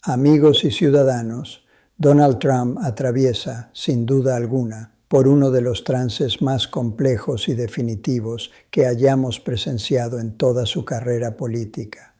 Amigos y ciudadanos, Donald Trump atraviesa, sin duda alguna, por uno de los trances más complejos y definitivos que hayamos presenciado en toda su carrera política.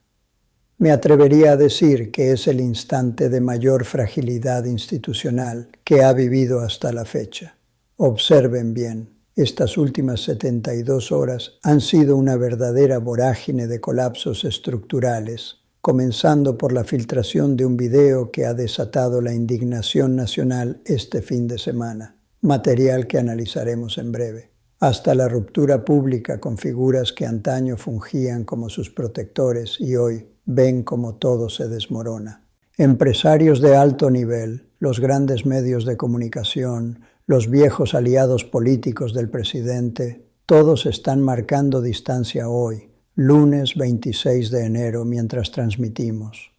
Me atrevería a decir que es el instante de mayor fragilidad institucional que ha vivido hasta la fecha. Observen bien, estas últimas 72 horas han sido una verdadera vorágine de colapsos estructurales, comenzando por la filtración de un video que ha desatado la indignación nacional este fin de semana, material que analizaremos en breve, hasta la ruptura pública con figuras que antaño fungían como sus protectores y hoy ven cómo todo se desmorona. Empresarios de alto nivel, los grandes medios de comunicación, los viejos aliados políticos del presidente, todos están marcando distancia hoy, lunes 26 de enero, mientras transmitimos.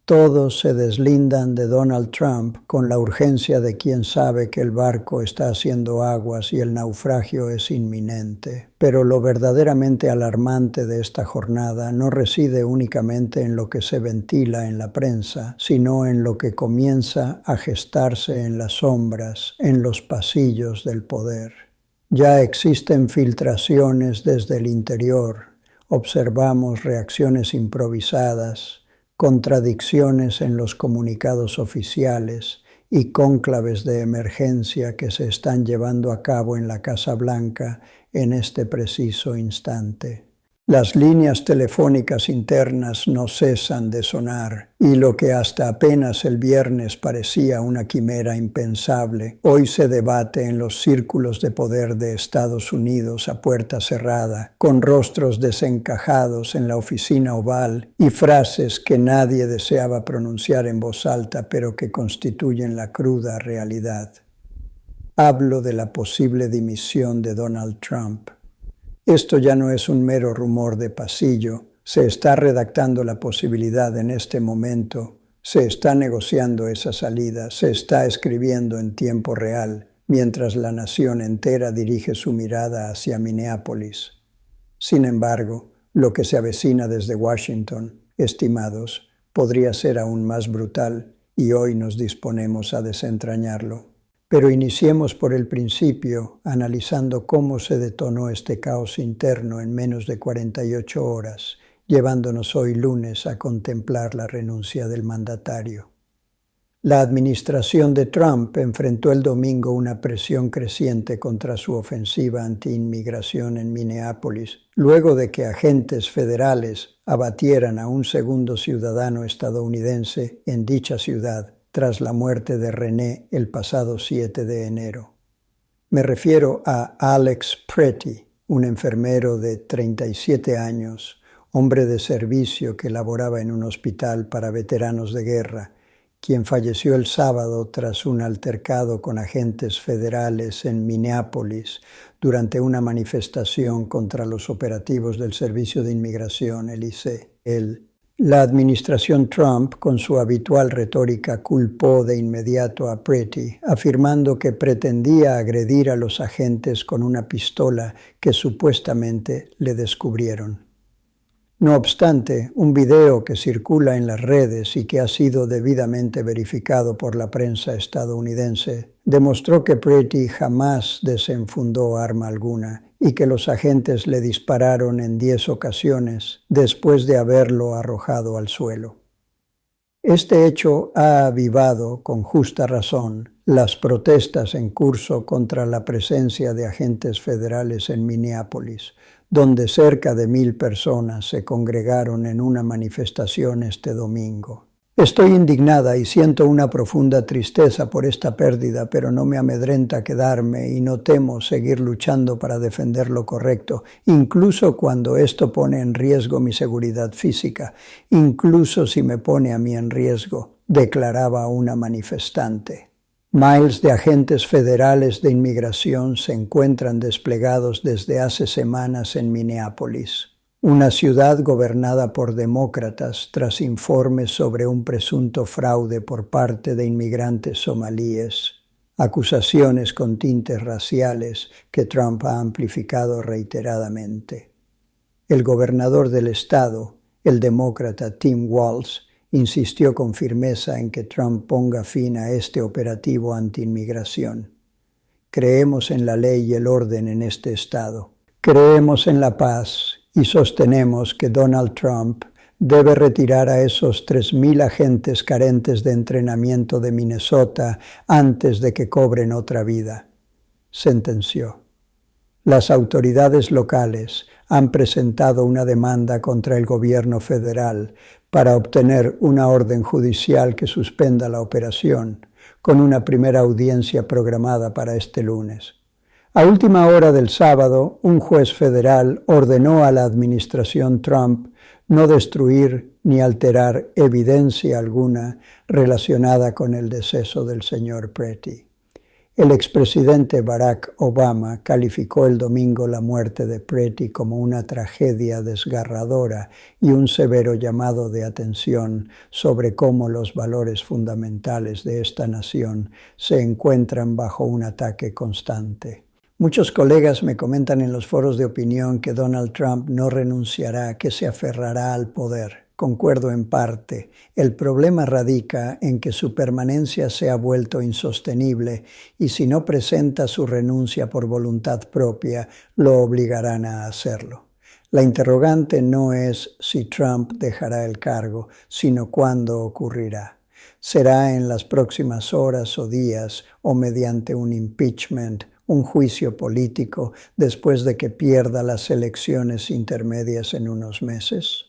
Todos se deslindan de Donald Trump con la urgencia de quien sabe que el barco está haciendo aguas y el naufragio es inminente. Pero lo verdaderamente alarmante de esta jornada no reside únicamente en lo que se ventila en la prensa, sino en lo que comienza a gestarse en las sombras, en los pasillos del poder. Ya existen filtraciones desde el interior, observamos reacciones improvisadas, contradicciones en los comunicados oficiales y cónclaves de emergencia que se están llevando a cabo en la Casa Blanca en este preciso instante. Las líneas telefónicas internas no cesan de sonar y lo que hasta apenas el viernes parecía una quimera impensable, hoy se debate en los círculos de poder de Estados Unidos a puerta cerrada, con rostros desencajados en la oficina oval y frases que nadie deseaba pronunciar en voz alta, pero que constituyen la cruda realidad. Hablo de la posible dimisión de Donald Trump. Esto ya no es un mero rumor de pasillo, se está redactando la posibilidad en este momento, se está negociando esa salida, se está escribiendo en tiempo real, mientras la nación entera dirige su mirada hacia Minneapolis. Sin embargo, lo que se avecina desde Washington, estimados, podría ser aún más brutal y hoy nos disponemos a desentrañarlo. Pero iniciemos por el principio, analizando cómo se detonó este caos interno en menos de 48 horas, llevándonos hoy lunes a contemplar la renuncia del mandatario. La administración de Trump enfrentó el domingo una presión creciente contra su ofensiva anti-inmigración en Minneapolis, luego de que agentes federales abatieran a un segundo ciudadano estadounidense en dicha ciudad, tras la muerte de René el pasado 7 de enero. Me refiero a Alex Pretty, un enfermero de 37 años, hombre de servicio que laboraba en un hospital para veteranos de guerra, quien falleció el sábado tras un altercado con agentes federales en Minneapolis durante una manifestación contra los operativos del Servicio de Inmigración, el ICE. La administración Trump, con su habitual retórica, culpó de inmediato a Pretty, afirmando que pretendía agredir a los agentes con una pistola que supuestamente le descubrieron. No obstante, un video que circula en las redes y que ha sido debidamente verificado por la prensa estadounidense demostró que Pretty jamás desenfundó arma alguna y que los agentes le dispararon en 10 ocasiones después de haberlo arrojado al suelo. Este hecho ha avivado, con justa razón, las protestas en curso contra la presencia de agentes federales en Minneapolis, donde cerca de 1,000 personas se congregaron en una manifestación este domingo. Estoy indignada y siento una profunda tristeza por esta pérdida, pero no me amedrenta quedarme y no temo seguir luchando para defender lo correcto, incluso cuando esto pone en riesgo mi seguridad física, incluso si me pone a mí en riesgo, declaraba una manifestante. Miles de agentes federales de inmigración se encuentran desplegados desde hace semanas en Minneapolis, una ciudad gobernada por demócratas tras informes sobre un presunto fraude por parte de inmigrantes somalíes, acusaciones con tintes raciales que Trump ha amplificado reiteradamente. El gobernador del estado, el demócrata Tim Walz, insistió con firmeza en que Trump ponga fin a este operativo anti-inmigración. Creemos en la ley y el orden en este estado. Creemos en la paz y sostenemos que Donald Trump debe retirar a esos 3,000 agentes carentes de entrenamiento de Minnesota antes de que cobren otra vida, sentenció. Las autoridades locales han presentado una demanda contra el gobierno federal para obtener una orden judicial que suspenda la operación, con una primera audiencia programada para este lunes. A última hora del sábado, un juez federal ordenó a la administración Trump no destruir ni alterar evidencia alguna relacionada con el deceso del señor Pretty. El expresidente Barack Obama calificó el domingo la muerte de Pretty como una tragedia desgarradora y un severo llamado de atención sobre cómo los valores fundamentales de esta nación se encuentran bajo un ataque constante. Muchos colegas me comentan en los foros de opinión que Donald Trump no renunciará, que se aferrará al poder. Concuerdo en parte. El problema radica en que su permanencia se ha vuelto insostenible y si no presenta su renuncia por voluntad propia, lo obligarán a hacerlo. La interrogante no es si Trump dejará el cargo, sino cuándo ocurrirá. ¿Será en las próximas horas o días o mediante un impeachment, un juicio político, después de que pierda las elecciones intermedias en unos meses?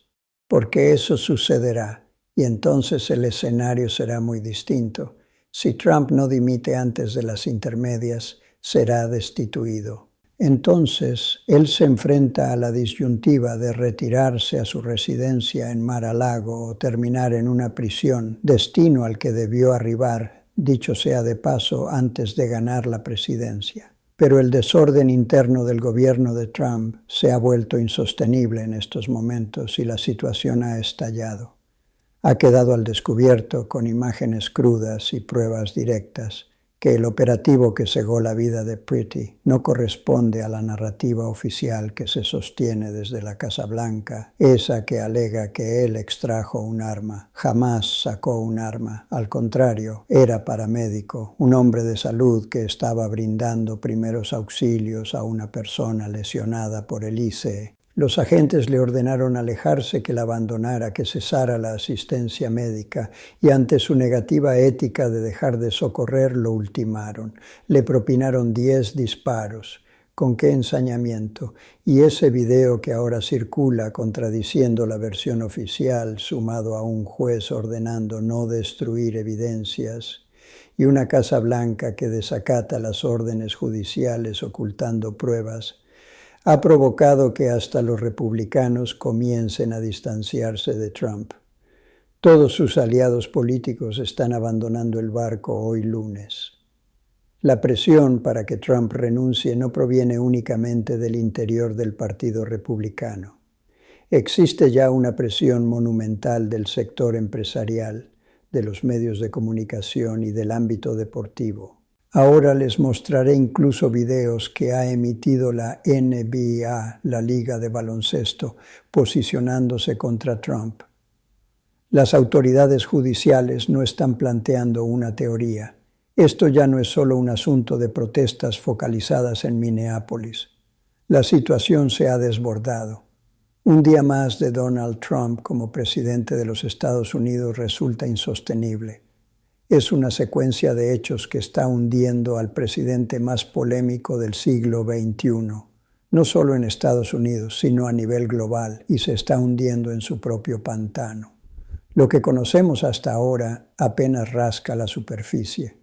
Porque eso sucederá y entonces el escenario será muy distinto. Si Trump no dimite antes de las intermedias, será destituido. Entonces, él se enfrenta a la disyuntiva de retirarse a su residencia en Mar-a-Lago o terminar en una prisión, destino al que debió arribar, dicho sea de paso, antes de ganar la presidencia. Pero el desorden interno del gobierno de Trump se ha vuelto insostenible en estos momentos y la situación ha estallado. Ha quedado al descubierto, con imágenes crudas y pruebas directas, que el operativo que cegó la vida de Pretty no corresponde a la narrativa oficial que se sostiene desde la Casa Blanca, esa que alega que él extrajo un arma. Jamás sacó un arma. Al contrario, era paramédico, un hombre de salud que estaba brindando primeros auxilios a una persona lesionada por el ICE. Los agentes le ordenaron alejarse, que la abandonara, que cesara la asistencia médica y ante su negativa ética de dejar de socorrer lo ultimaron. Le propinaron 10 disparos. ¿Con qué ensañamiento? Y ese video que ahora circula contradiciendo la versión oficial, sumado a un juez ordenando no destruir evidencias y una Casa Blanca que desacata las órdenes judiciales ocultando pruebas, ha provocado que hasta los republicanos comiencen a distanciarse de Trump. Todos sus aliados políticos están abandonando el barco hoy lunes. La presión para que Trump renuncie no proviene únicamente del interior del Partido Republicano. Existe ya una presión monumental del sector empresarial, de los medios de comunicación y del ámbito deportivo. Ahora les mostraré incluso videos que ha emitido la NBA, la Liga de Baloncesto, posicionándose contra Trump. Las autoridades judiciales no están planteando una teoría. Esto ya no es solo un asunto de protestas focalizadas en Minneapolis. La situación se ha desbordado. Un día más de Donald Trump como presidente de los Estados Unidos resulta insostenible. Es una secuencia de hechos que está hundiendo al presidente más polémico del siglo XXI, no solo en Estados Unidos, sino a nivel global, y se está hundiendo en su propio pantano. Lo que conocemos hasta ahora apenas rasca la superficie.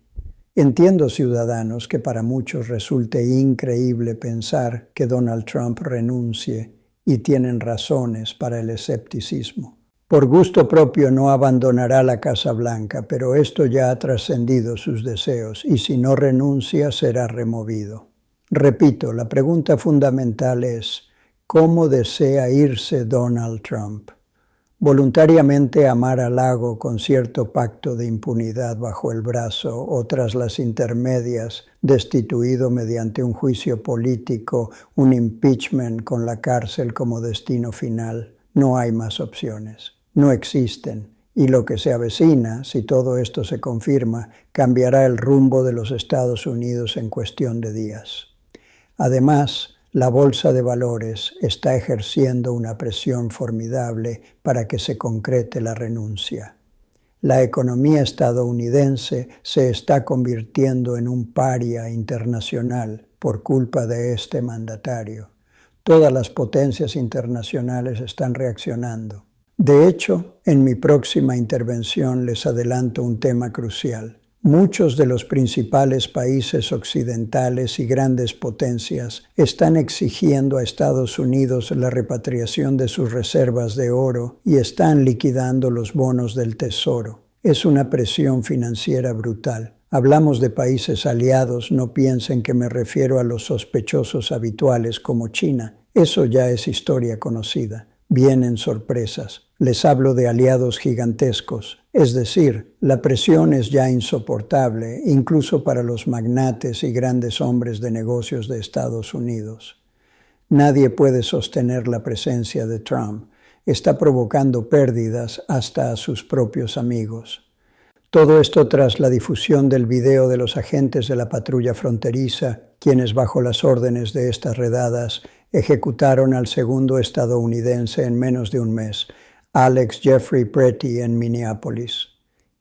Entiendo, ciudadanos, que para muchos resulte increíble pensar que Donald Trump renuncie y tienen razones para el escepticismo. Por gusto propio no abandonará la Casa Blanca, pero esto ya ha trascendido sus deseos y si no renuncia será removido. Repito, la pregunta fundamental es, ¿cómo desea irse Donald Trump? ¿Voluntariamente a Mar-a-Lago con cierto pacto de impunidad bajo el brazo o tras las intermedias, destituido mediante un juicio político, un impeachment con la cárcel como destino final? No hay más opciones. No existen Y lo que se avecina, si todo esto se confirma, cambiará el rumbo de los Estados Unidos en cuestión de días. Además, la bolsa de valores está ejerciendo una presión formidable para que se concrete la renuncia. La economía estadounidense se está convirtiendo en un paria internacional por culpa de este mandatario. Todas las potencias internacionales están reaccionando. De hecho, en mi próxima intervención les adelanto un tema crucial. Muchos de los principales países occidentales y grandes potencias están exigiendo a Estados Unidos la repatriación de sus reservas de oro y están liquidando los bonos del Tesoro. Es una presión financiera brutal. Hablamos de países aliados, no piensen que me refiero a los sospechosos habituales como China. Eso ya es historia conocida. Vienen sorpresas. Les hablo de aliados gigantescos. Es decir, la presión es ya insoportable, incluso para los magnates y grandes hombres de negocios de Estados Unidos. Nadie puede sostener la presencia de Trump. Está provocando pérdidas hasta a sus propios amigos. Todo esto tras la difusión del video de los agentes de la patrulla fronteriza, quienes bajo las órdenes de estas redadas ejecutaron al segundo estadounidense en menos de un mes, Alex Jeffrey Pretty, en Minneapolis.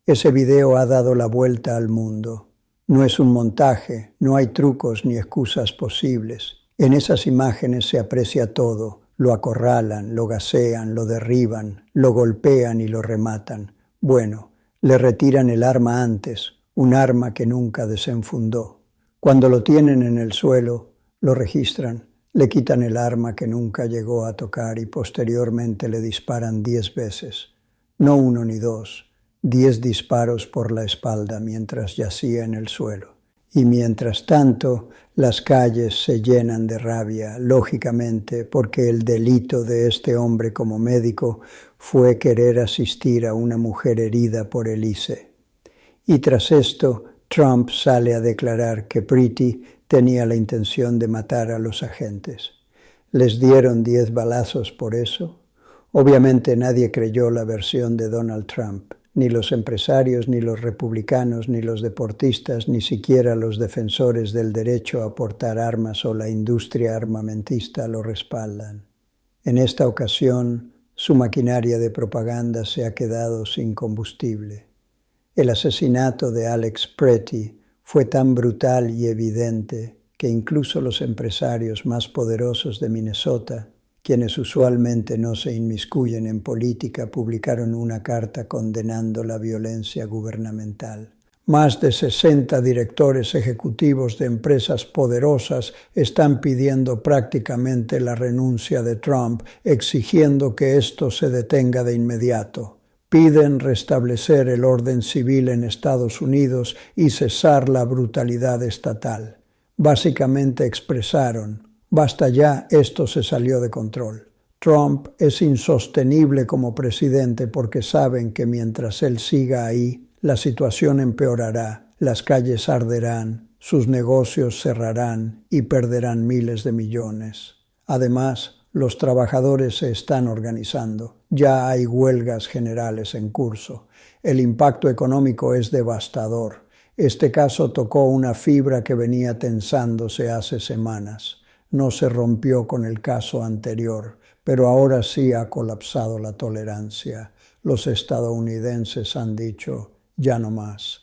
Ese video ha dado la vuelta al mundo. No es un montaje, no hay trucos ni excusas posibles. En esas imágenes se aprecia todo. Lo acorralan, lo gasean, lo derriban, lo golpean y lo rematan. Bueno, le retiran el arma antes, un arma que nunca desenfundó. Cuando lo tienen en el suelo, lo registran, le quitan el arma que nunca llegó a tocar y posteriormente le disparan 10 veces. No 1 ni 2, 10 disparos por la espalda mientras yacía en el suelo. Y mientras tanto, las calles se llenan de rabia, lógicamente, porque el delito de este hombre como médico fue querer asistir a una mujer herida por el ICE. Y tras esto, Trump sale a declarar que Pretty tenía la intención de matar a los agentes. ¿Les dieron 10 balazos por eso? Obviamente nadie creyó la versión de Donald Trump. Ni los empresarios, ni los republicanos, ni los deportistas, ni siquiera los defensores del derecho a portar armas o la industria armamentista lo respaldan. En esta ocasión, su maquinaria de propaganda se ha quedado sin combustible. El asesinato de Alex Pretty fue tan brutal y evidente que incluso los empresarios más poderosos de Minnesota, quienes usualmente no se inmiscuyen en política, publicaron una carta condenando la violencia gubernamental. Más de 60 directores ejecutivos de empresas poderosas están pidiendo prácticamente la renuncia de Trump, exigiendo que esto se detenga de inmediato. Piden restablecer el orden civil en Estados Unidos y cesar la brutalidad estatal. Básicamente expresaron: basta ya, esto se salió de control. Trump es insostenible como presidente porque saben que mientras él siga ahí, la situación empeorará, las calles arderán, sus negocios cerrarán y perderán miles de millones. Además, los trabajadores se están organizando. Ya hay huelgas generales en curso. El impacto económico es devastador. Este caso tocó una fibra que venía tensándose hace semanas. No se rompió con el caso anterior, pero ahora sí ha colapsado la tolerancia. Los estadounidenses han dicho: ya no más.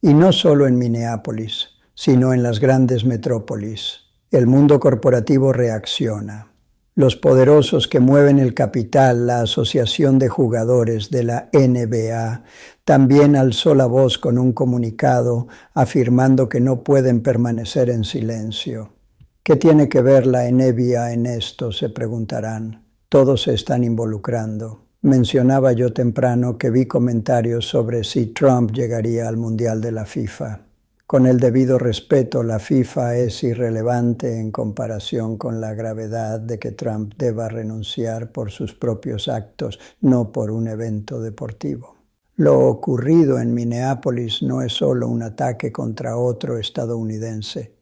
Y no solo en Minneapolis, sino en las grandes metrópolis. El mundo corporativo reacciona. Los poderosos que mueven el capital, la Asociación de Jugadores de la NBA, también alzó la voz con un comunicado afirmando que no pueden permanecer en silencio. ¿Qué tiene que ver la NBA en esto?, se preguntarán. Todos se están involucrando. Mencionaba yo temprano que vi comentarios sobre si Trump llegaría al Mundial de la FIFA. Con el debido respeto, la FIFA es irrelevante en comparación con la gravedad de que Trump deba renunciar por sus propios actos, no por un evento deportivo. Lo ocurrido en Minneapolis no es solo un ataque contra otro estadounidense.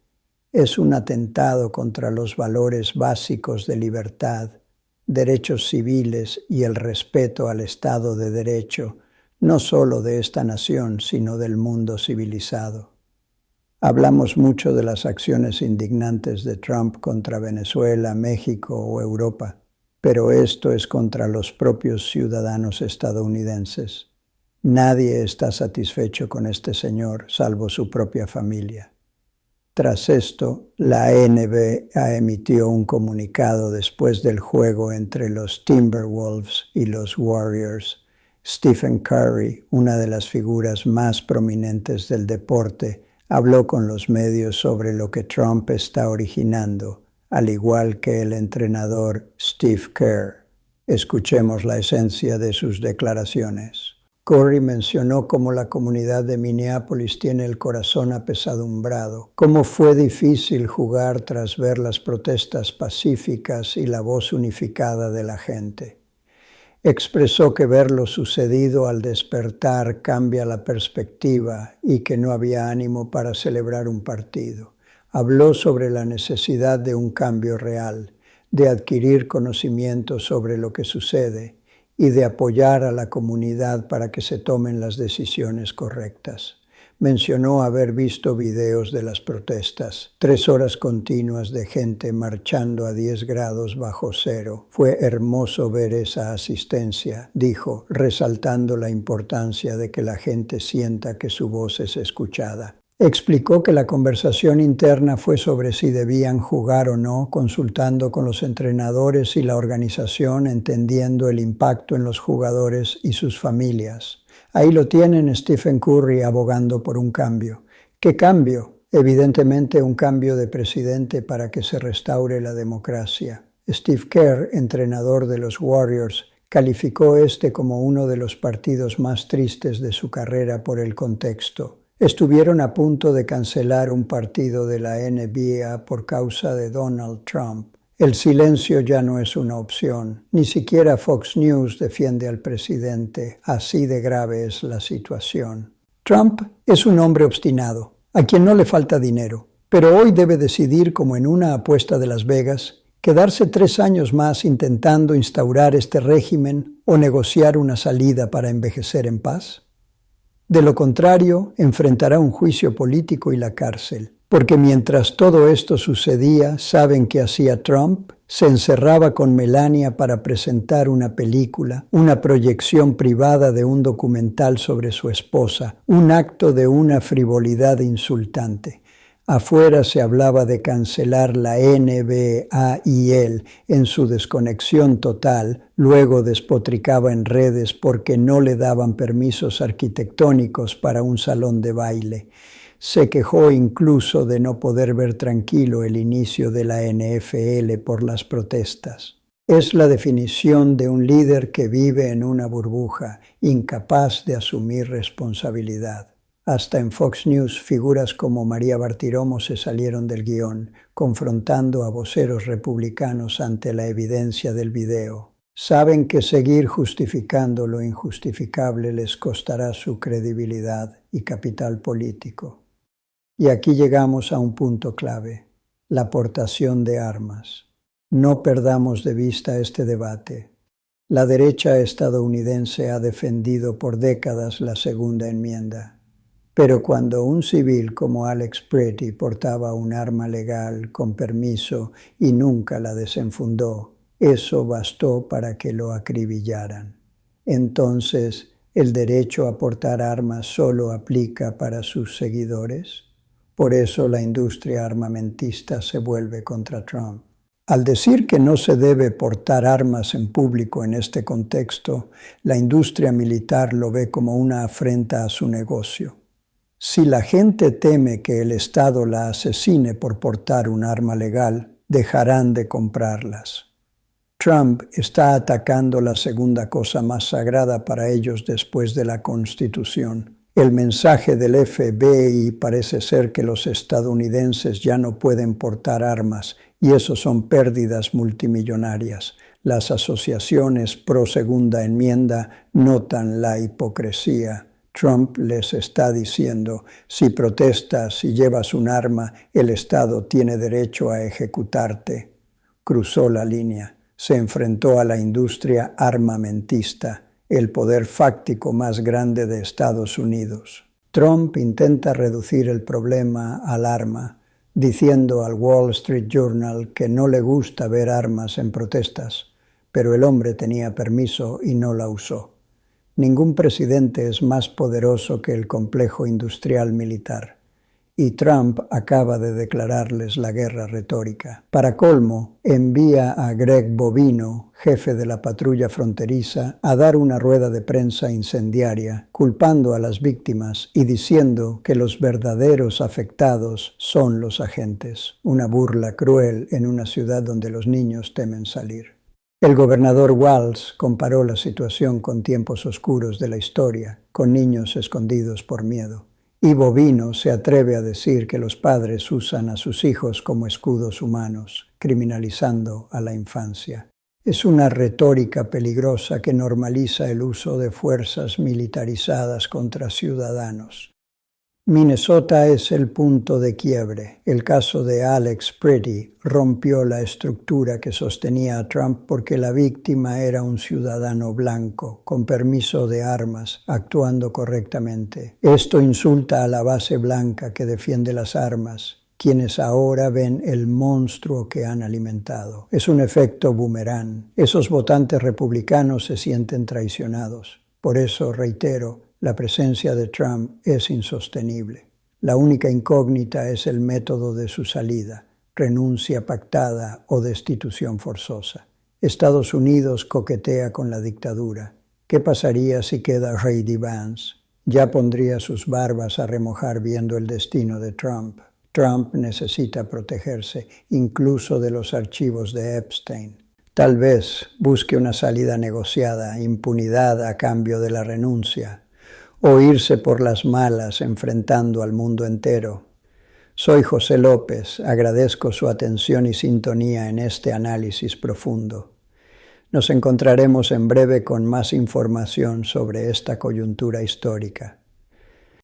Es un atentado contra los valores básicos de libertad, derechos civiles y el respeto al Estado de Derecho no solo de esta nación, sino del mundo civilizado. Hablamos mucho de las acciones indignantes de Trump contra Venezuela, México o Europa, pero esto es contra los propios ciudadanos estadounidenses. Nadie está satisfecho con este señor, salvo su propia familia. Tras esto, la NBA emitió un comunicado después del juego entre los Timberwolves y los Warriors. Stephen Curry, una de las figuras más prominentes del deporte, habló con los medios sobre lo que Trump está originando, al igual que el entrenador Steve Kerr. Escuchemos la esencia de sus declaraciones. Curry mencionó cómo la comunidad de Minneapolis tiene el corazón apesadumbrado, cómo fue difícil jugar tras ver las protestas pacíficas y la voz unificada de la gente. Expresó que ver lo sucedido al despertar cambia la perspectiva y que no había ánimo para celebrar un partido. Habló sobre la necesidad de un cambio real, de adquirir conocimiento sobre lo que sucede y de apoyar a la comunidad para que se tomen las decisiones correctas. Mencionó haber visto videos de las protestas, 3 horas continuas de gente marchando a 10 grados bajo cero. Fue hermoso ver esa asistencia, dijo, resaltando la importancia de que la gente sienta que su voz es escuchada. Explicó que la conversación interna fue sobre si debían jugar o no, consultando con los entrenadores y la organización, entendiendo el impacto en los jugadores y sus familias. Ahí lo tienen Stephen Curry abogando por un cambio. ¿Qué cambio? Evidentemente un cambio de presidente para que se restaure la democracia. Steve Kerr, entrenador de los Warriors, calificó este como uno de los partidos más tristes de su carrera por el contexto. Estuvieron a punto de cancelar un partido de la NBA por causa de Donald Trump. El silencio ya no es una opción. Ni siquiera Fox News defiende al presidente. Así de grave es la situación. Trump es un hombre obstinado, a quien no le falta dinero, pero hoy debe decidir, como en una apuesta de Las Vegas, quedarse 3 años más intentando instaurar este régimen o negociar una salida para envejecer en paz. De lo contrario, enfrentará un juicio político y la cárcel, porque mientras todo esto sucedía, ¿saben qué hacía Trump? Se encerraba con Melania para presentar una película, una proyección privada de un documental sobre su esposa, un acto de una frivolidad insultante. Afuera se hablaba de cancelar la NBA y él, en su desconexión total, luego despotricaba en redes porque no le daban permisos arquitectónicos para un salón de baile. Se quejó incluso de no poder ver tranquilo el inicio de la NFL por las protestas. Es la definición de un líder que vive en una burbuja, incapaz de asumir responsabilidad. Hasta en Fox News, figuras como María Bartiromo se salieron del guión, confrontando a voceros republicanos ante la evidencia del video. Saben que seguir justificando lo injustificable les costará su credibilidad y capital político. Y aquí llegamos a un punto clave: la aportación de armas. No perdamos de vista este debate. La derecha estadounidense ha defendido por décadas la segunda enmienda. Pero cuando un civil como Alex Pretty portaba un arma legal con permiso y nunca la desenfundó, eso bastó para que lo acribillaran. Entonces, ¿el derecho a portar armas solo aplica para sus seguidores? Por eso la industria armamentista se vuelve contra Trump. Al decir que no se debe portar armas en público en este contexto, la industria militar lo ve como una afrenta a su negocio. Si la gente teme que el Estado la asesine por portar un arma legal, dejarán de comprarlas. Trump está atacando la segunda cosa más sagrada para ellos después de la Constitución. El mensaje del FBI parece ser que los estadounidenses ya no pueden portar armas, y eso son pérdidas multimillonarias. Las asociaciones pro segunda enmienda notan la hipocresía. Trump les está diciendo: si protestas, si llevas un arma, el Estado tiene derecho a ejecutarte. Cruzó la línea, se enfrentó a la industria armamentista. el poder fáctico más grande de Estados Unidos. Trump intenta reducir el problema al arma, diciendo al Wall Street Journal que no le gusta ver armas en protestas, pero el hombre tenía permiso y no la usó. Ningún presidente es más poderoso que el complejo industrial militar, y Trump acaba de declararles la guerra retórica. Para colmo, envía a Greg Bovino, jefe de la patrulla fronteriza, a dar una rueda de prensa incendiaria, culpando a las víctimas y diciendo que los verdaderos afectados son los agentes. Una burla cruel en una ciudad donde los niños temen salir. El gobernador Walz comparó la situación con tiempos oscuros de la historia, con niños escondidos por miedo. Y Bovino se atreve a decir que los padres usan a sus hijos como escudos humanos, criminalizando a la infancia. Es una retórica peligrosa que normaliza el uso de fuerzas militarizadas contra ciudadanos. Minnesota es el punto de quiebre. El caso de Alex Pretty rompió la estructura que sostenía a Trump porque la víctima era un ciudadano blanco, con permiso de armas, actuando correctamente. Esto insulta a la base blanca que defiende las armas, quienes ahora ven el monstruo que han alimentado. Es un efecto boomerang. Esos votantes republicanos se sienten traicionados. Por eso, reitero, la presencia de Trump es insostenible. La única incógnita es el método de su salida, renuncia pactada o destitución forzosa. Estados Unidos coquetea con la dictadura. ¿Qué pasaría si queda J.D. Vance? Ya pondría sus barbas a remojar viendo el destino de Trump. Trump necesita protegerse, incluso de los archivos de Epstein. Tal vez busque una salida negociada, impunidad a cambio de la renuncia, o irse por las malas enfrentando al mundo entero. Soy José López, agradezco su atención y sintonía en este análisis profundo. Nos encontraremos en breve con más información sobre esta coyuntura histórica.